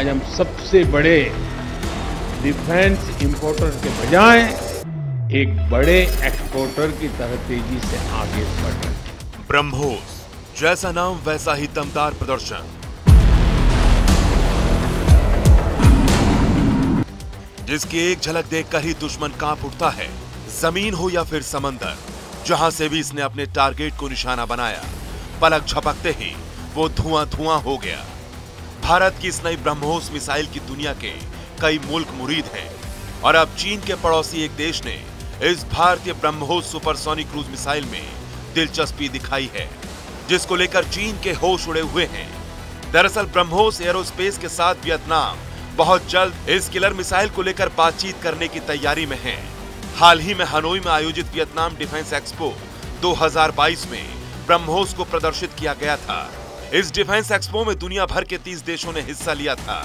हम सबसे बड़े डिफेंस इंपोर्टर के बजाय एक बड़े एक्सपोर्टर की तरह तेजी से आगे बढ़ रहे हैं। ब्रह्मोस, जैसा नाम वैसा ही दमदार प्रदर्शन, जिसकी एक झलक देखकर ही दुश्मन कांप उठता है। जमीन हो या फिर समंदर, जहां से भी इसने अपने टारगेट को निशाना बनाया, पलक झपकते ही वो धुआं धुआं हो गया। भारत की इस नई ब्रह्मोस मिसाइल की दुनिया के कई मुल्क मुरीद हैं और अब चीन के पड़ोसी एक देश ने इस भारतीय ब्रह्मोस सुपरसोनिक क्रूज मिसाइल में दिलचस्पी दिखाई है, जिसको लेकर चीन के होश उड़े हुए हैं। दरअसल ब्रह्मोस एरोस्पेस के साथ वियतनाम बहुत जल्द इस किलर मिसाइल को लेकर बातचीत करने की तैयारी में है। हाल ही में हनोई में आयोजित वियतनाम डिफेंस एक्सपो 2022 में ब्रह्मोस को प्रदर्शित किया गया था। इस डिफेंस एक्सपो में दुनिया भर के 30 देशों ने हिस्सा लिया था,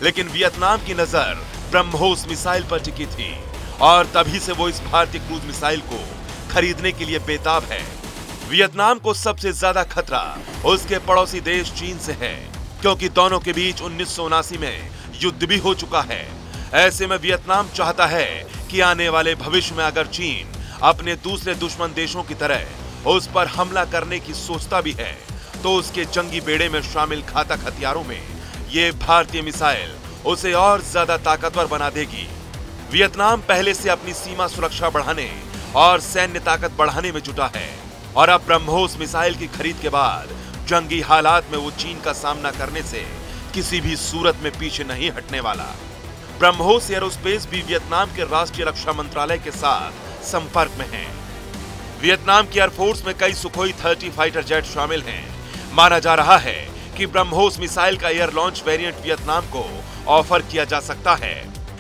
लेकिन वियतनाम की नजर ब्रह्मोस मिसाइल पर टिकी थी और तभी से वो इस भारतीय क्रूज मिसाइल को खरीदने के लिए बेताब है। वियतनाम को सबसे ज्यादा खतरा उसके पड़ोसी देश चीन से है, क्योंकि दोनों के बीच 1979 में युद्ध भी हो चुका है। ऐसे में वियतनाम चाहता है कि आने वाले भविष्य में अगर चीन अपने दूसरे दुश्मन देशों की तरह उस पर हमला करने की सोचता भी है, तो उसके जंगी बेड़े में शामिल घातक हथियारों में ये भारतीय मिसाइल उसे और ज्यादा ताकतवर बना देगी। वियतनाम पहले से अपनी सीमा सुरक्षा बढ़ाने और सैन्य ताकत बढ़ाने में जुटा है और अब ब्रह्मोस मिसाइल की खरीद के बाद जंगी हालात में वो चीन का सामना करने से किसी भी सूरत में पीछे नहीं हटने वाला। ब्रह्मोस एरोस्पेस भी वियतनाम के राष्ट्रीय रक्षा मंत्रालय के साथ संपर्क में है। वियतनाम की एयरफोर्स में कई सुखोई 30 फाइटर जेट शामिल हैं। माना जा रहा है कि ब्रह्मोस मिसाइल का एयर लॉन्च वेरिएंट वियतनाम को ऑफर किया जा सकता है।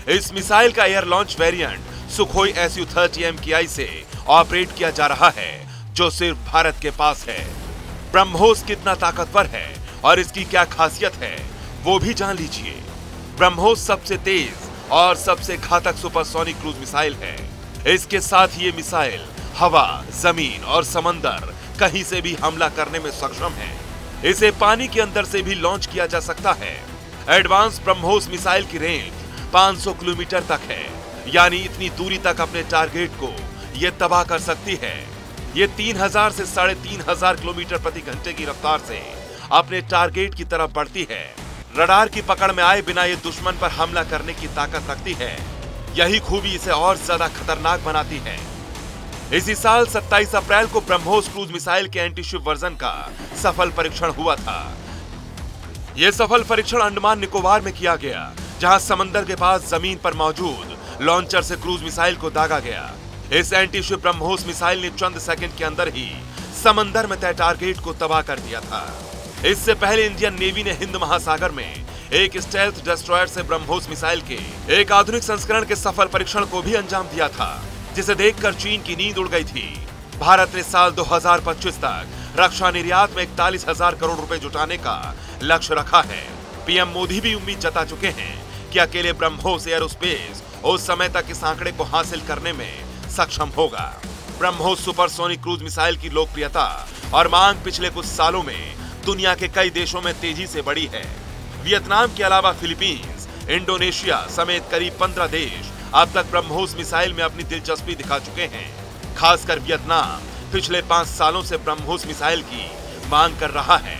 इस मिसाइल का air launch variant Sukhoi Su-30 MKI से ऑपरेट किया जा रहा है, जो सिर्फ भारत के पास है। ब्रह्मोस कितना ताकतवर है और इसकी क्या खासियत है, वो भी जान लीजिए। ब्रह्मोस सबसे तेज और सबसे घातक सुपरसोनिक क्रूज मिसाइल है। इसके साथ ये मिसाइल हवा, जमीन और समंदर कहीं से भी हमला करने में सक्षम है। इसे पानी के अंदर से भी लॉन्च किया जा सकता है। एडवांस ब्रह्मोस मिसाइल की रेंज 500 किलोमीटर तक है, यानी इतनी दूरी तक अपने टारगेट को ये तबाह कर सकती है। ये 3000 से 3500 किलोमीटर प्रति घंटे की रफ्तार से अपने टारगेट की तरफ बढ़ती है। रडार की पकड़ में आए बिना ये दुश्मन पर हमला करने की ताकत रखती है। यही खूबी इसे और ज्यादा खतरनाक बनाती है। इसी साल 27 अप्रैल को ब्रह्मोस क्रूज मिसाइल के एंटीशिप वर्जन का सफल परीक्षण हुआ था। यह सफल परीक्षण अंडमान निकोबार में किया गया, जहां समंदर के पास जमीन पर मौजूद लॉन्चर से क्रूज मिसाइल को दागा गया। इस एंटीशिप ब्रह्मोस मिसाइल ने चंद सेकंड के अंदर ही समंदर में तय टारगेट को तबाह कर दिया था। इससे पहले इंडियन नेवी ने हिंद महासागर में एक स्टेल्थ डिस्ट्रॉयर से ब्रह्मोस मिसाइल के एक आधुनिक संस्करण के सफल परीक्षण को भी अंजाम दिया था, जिसे देखकर चीन की नींद उड़ गई थी। भारत ने साल 2025 तक रक्षा निर्यात में 41,000 करोड़ रुपए जुटाने का लक्ष्य रखा है। पीएम मोदी भी उम्मीद जता चुके हैं कि अकेले ब्रह्मोस एरोस्पेस उस समय तक इस आंकड़े को हासिल करने में सक्षम होगा। ब्रह्मोस सुपरसोनिक क्रूज मिसाइल की लोकप्रियता और मांग पिछले कुछ सालों में दुनिया के कई देशों में तेजी से बढ़ी है। वियतनाम के अलावा फिलीपींस, इंडोनेशिया समेत करीब 15 देश अब तक ब्रह्मोस मिसाइल में अपनी दिलचस्पी दिखा चुके हैं। खासकर वियतनाम पिछले 5 सालों से ब्रह्मोस मिसाइल की मांग कर रहा है।